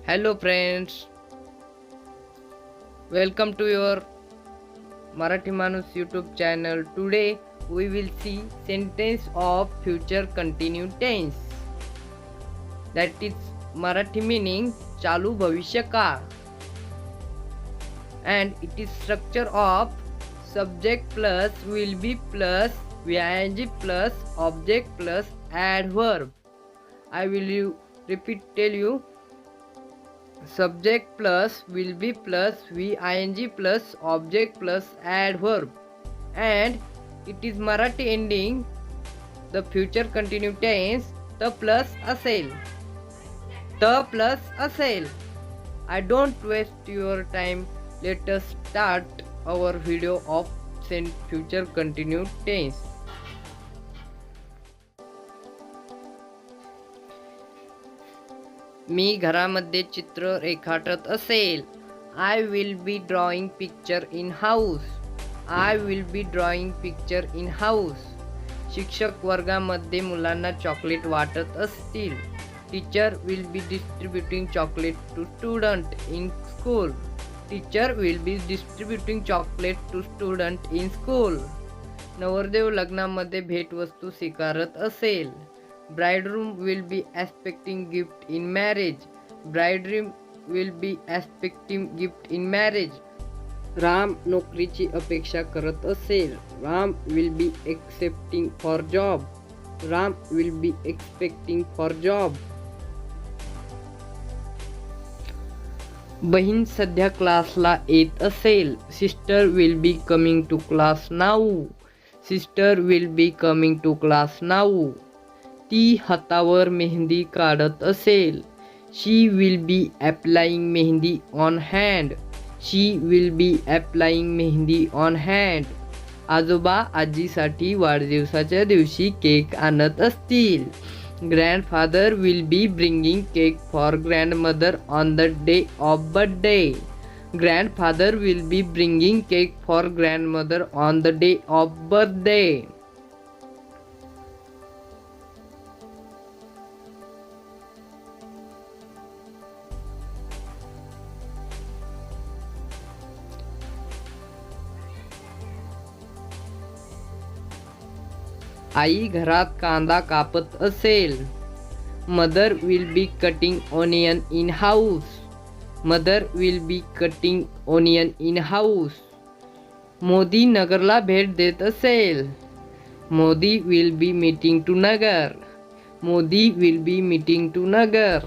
Hello friends, welcome to your Marathi Manus YouTube channel. Today we will see sentence of future continuous tense. That is Marathi meaning चालू भविष्य काळ. And it is structure of subject plus will be plus ing plus object plus adverb. I will tell you subject plus will be plus ving plus object plus adverb, and it is Marathi ending the future continuous tense the plus असेल. I don't waste your time. Let us start our video of future continuous tense. मी घरामध्ये चित्र रेखाटत असेल. I will be drawing picture in house. I will be drawing picture in house. शिक्षक वर्गामध्ये मुलांना chocolate वाटत असतील. Teacher will be distributing chocolate to student in school. Teacher will be distributing chocolate to student in school. नवरदेव लग्नामध्ये भेटवस्तू स्वीकारत असेल. Bridegroom will be expecting gift in marriage. Bridegroom will be expecting gift in marriage. Ram नोकरीची अपेक्षा करत असेल. Ram will be accepting for job. Ram will be expecting for job. बहीण सध्या क्लासला येत असेल. Sister will be coming to class now. Sister will be coming to class now. ती हातावर मेहंदी काढत असेल. She will be applying mehndi on hand. She will be applying mehndi on hand. आजोबा आजीसाठी वाढदिवसाच्या दिवशी केक आणत असतील. Grandfather will be bringing cake for grandmother on the day of birthday. Grandfather will be bringing cake for grandmother on the day of birthday. आई घरात कांदा कापत असेल. Mother will be cutting onion in house. Mother will be cutting onion in house. Modi नगरला भेट देत असेल. Modi will be meeting to Nagar. Modi will be meeting to Nagar.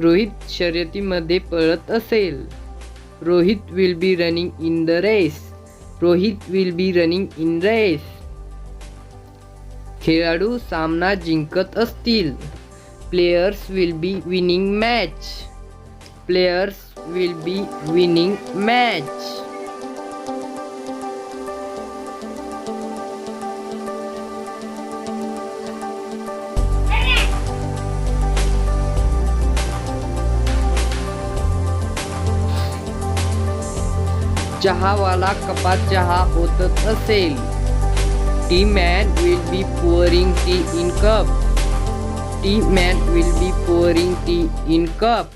Rohit शर्यतीमध्ये पळत असेल. Rohit will be running in the race. Rohit will be running in race. खेळाडू सामना जिंकत असतील. Players will be winning match. Players will be winning match. चहावाला कपात चहा ओतत असेल. Tea man will be pouring tea in cup. Tea man will be pouring tea in cup.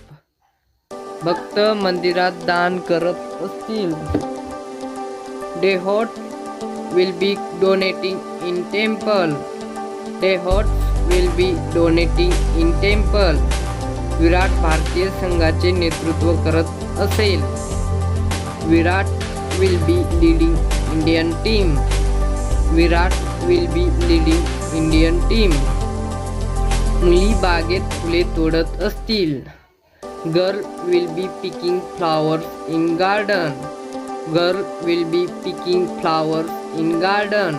भक्त मंदिरात दान करत असतील. Devotees will be donating in temple. Devotees will be donating in temple. विराट भारतीय संघाचे नेतृत्व करत असेल. विराट will be leading Indian team. Virat will be leading Indian team. मुली बागेत फुले तोडत असतील. Girl will be picking flowers in garden. Girl will be picking flowers in garden.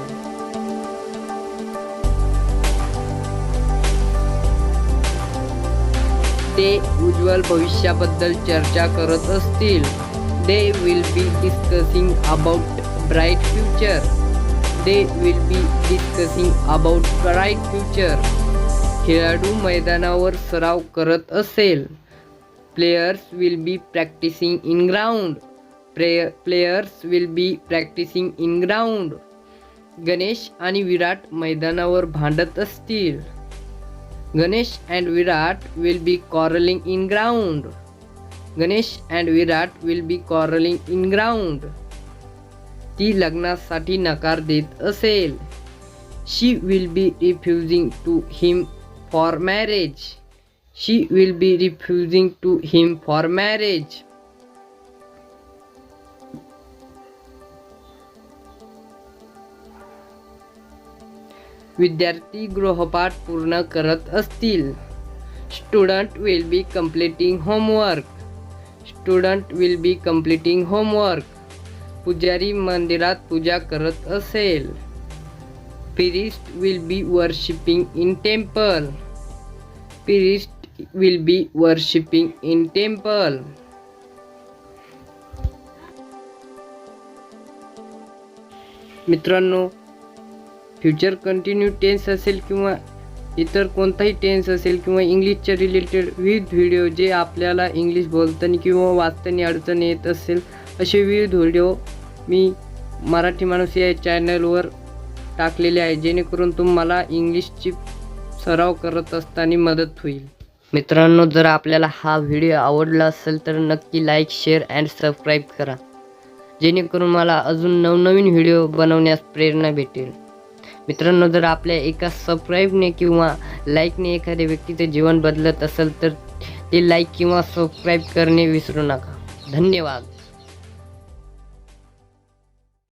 ते उज्ज्वल भविष्याबद्दल चर्चा करत असतील. They will be discussing about bright future. They will be discussing about bright future. खेळाडू मैदानावर सराव करत असेल. Players will be practicing in ground. Players will be practicing in ground. Ganesh आणि विराट मैदानावर भांडत असतील. Ganesh and Virat will be quarreling in ground. Ganesh and Virat will be quarreling in ground. ती लग्नासाठी नकार देत असेल. She will be refusing to him for marriage. She will be refusing to him for marriage. विद्यार्थी गृहपाठ पूर्ण करत असतील. Student will be completing homework. Student will be completing homework. पुजारी मंदिरात पूजा करत असेल. Priest will be worshipping in temple. Priest will be worshipping in temple. मित्रांनो, फ्युचर कंटिन्यू टेन्स असेल किंवा इतर कोणताही टेन्स असेल किंवा इंग्लिशच्या रिलेटेड विविध व्हिडिओ जे आपल्याला इंग्लिश बोलताना किंवा वाचताना अडचण येत असेल असे विविध व्हिडिओ मी मराठी माणूस या चॅनलवर टाकलेले आहे, जेणेकरून तुम्हाला इंग्लिशची सराव करत असताना मदत होईल. मित्रांनो, जर आपल्याला हा व्हिडिओ आवडला असेल तर नक्की लाईक, शेअर अँड सबस्क्राईब करा, जेणेकरून मला अजून नवनवीन व्हिडिओ बनवण्यास प्रेरणा भेटेल. मित्रांनो, जर आपल्या एका सबस्क्राईबने किंवा लाईकने एखाद्या व्यक्तीचे जीवन बदलत असेल तर ते लाईक किंवा सबस्क्राईब करणे विसरू नका. धन्यवाद.